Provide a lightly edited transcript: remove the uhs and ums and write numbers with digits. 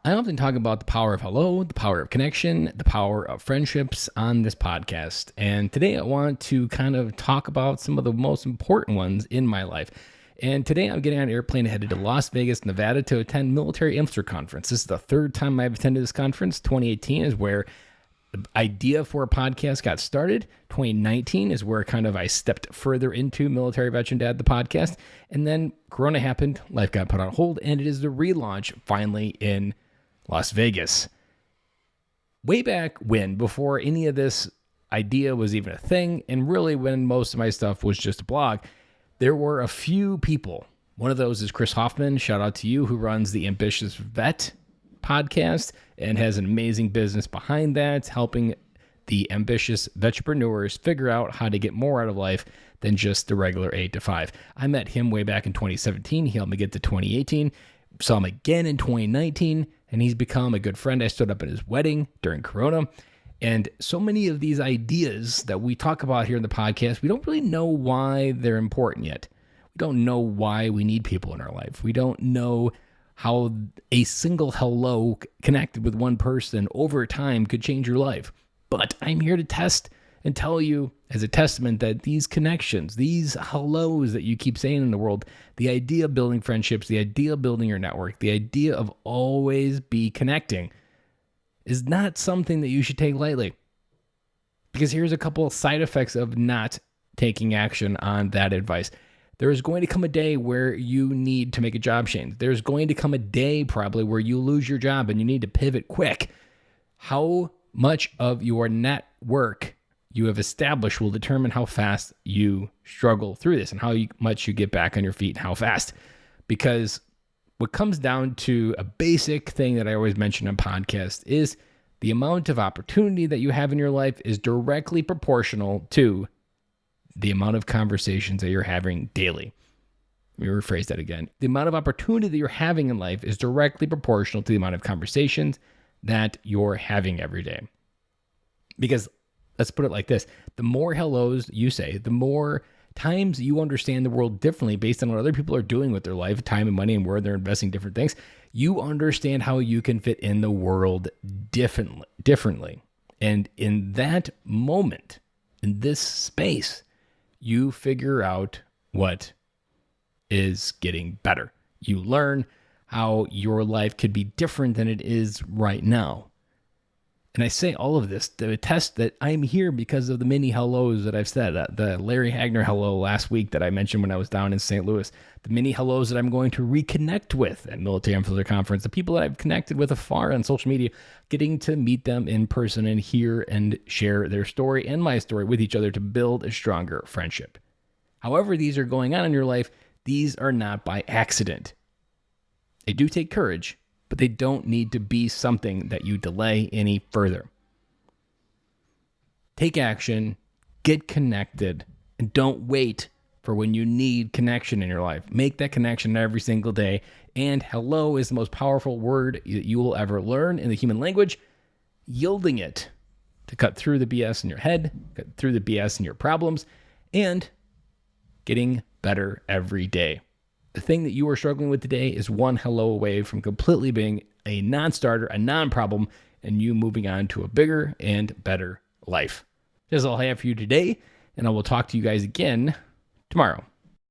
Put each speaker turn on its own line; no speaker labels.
I often talk about the power of hello, the power of connection, the power of friendships on this podcast. And today I want to kind of talk about some of the most important ones in my life. And today I'm getting on an airplane headed to Las Vegas, Nevada to attend Military Influencer Conference. This is the third time I've attended this conference. 2018 is where the idea for a podcast got started. 2019 is where I stepped further into Military Veteran Dad, the podcast. And then Corona happened, life got put on hold, and it is the relaunch finally in Las Vegas. Way back when, before any of this idea was even a thing, and really when most of my stuff was just a blog, there were a few people. One of those is Chris Hoffman, shout out to you, who runs the Ambitious Vet podcast and has an amazing business behind that, helping the ambitious entrepreneurs figure out how to get more out of life than just the regular 8 to 5. I met him way back in 2017. He helped me get to 2018. Saw him again in 2019, and he's become a good friend. I stood up at his wedding during Corona. And so many of these ideas that we talk about here in the podcast, we don't really know why they're important yet. We don't know why we need people in our life. We don't know how a single hello connected with one person over time could change your life. But I'm here to test and tell you as a testament that these connections, these hellos that you keep saying in the world, the idea of building friendships, the idea of building your network, the idea of always be connecting is not something that you should take lightly. Because here's a couple of side effects of not taking action on that advice. There is going to come a day where you need to make a job change. There's going to come a day probably where you lose your job and you need to pivot quick. How much of your network you have established will determine how fast you struggle through this and how much you get back on your feet and how fast. Because what comes down to a basic thing that I always mention on podcasts is the amount of opportunity that you have in your life is directly proportional to the amount of conversations that you're having daily. Let me rephrase that again. The amount of opportunity that you're having in life is directly proportional to the amount of conversations that you're having every day. Because let's put it like this. The more hellos you say, the more times you understand the world differently based on what other people are doing with their life, time and money, and where they're investing different things. You understand how you can fit in the world differently. And in that moment, in this space, you figure out what is getting better. You learn how your life could be different than it is right now. And I say all of this to attest that I'm here because of the many hellos that I've said. The Larry Hagner hello last week that I mentioned when I was down in St. Louis. The many hellos that I'm going to reconnect with at Military Influencer Conference. The people that I've connected with afar on social media, getting to meet them in person and hear and share their story and my story with each other to build a stronger friendship. However these are going on in your life, these are not by accident. They do take courage, but they don't need to be something that you delay any further. Take action, get connected, and don't wait for when you need connection in your life. Make that connection every single day. And hello is the most powerful word that you will ever learn in the human language. Yielding it to cut through the BS in your head, cut through the BS in your problems, and getting better every day. The thing that you are struggling with today is one hello away from completely being a non-starter, a non-problem, and you moving on to a bigger and better life. That's all I have for you today, and I will talk to you guys again tomorrow.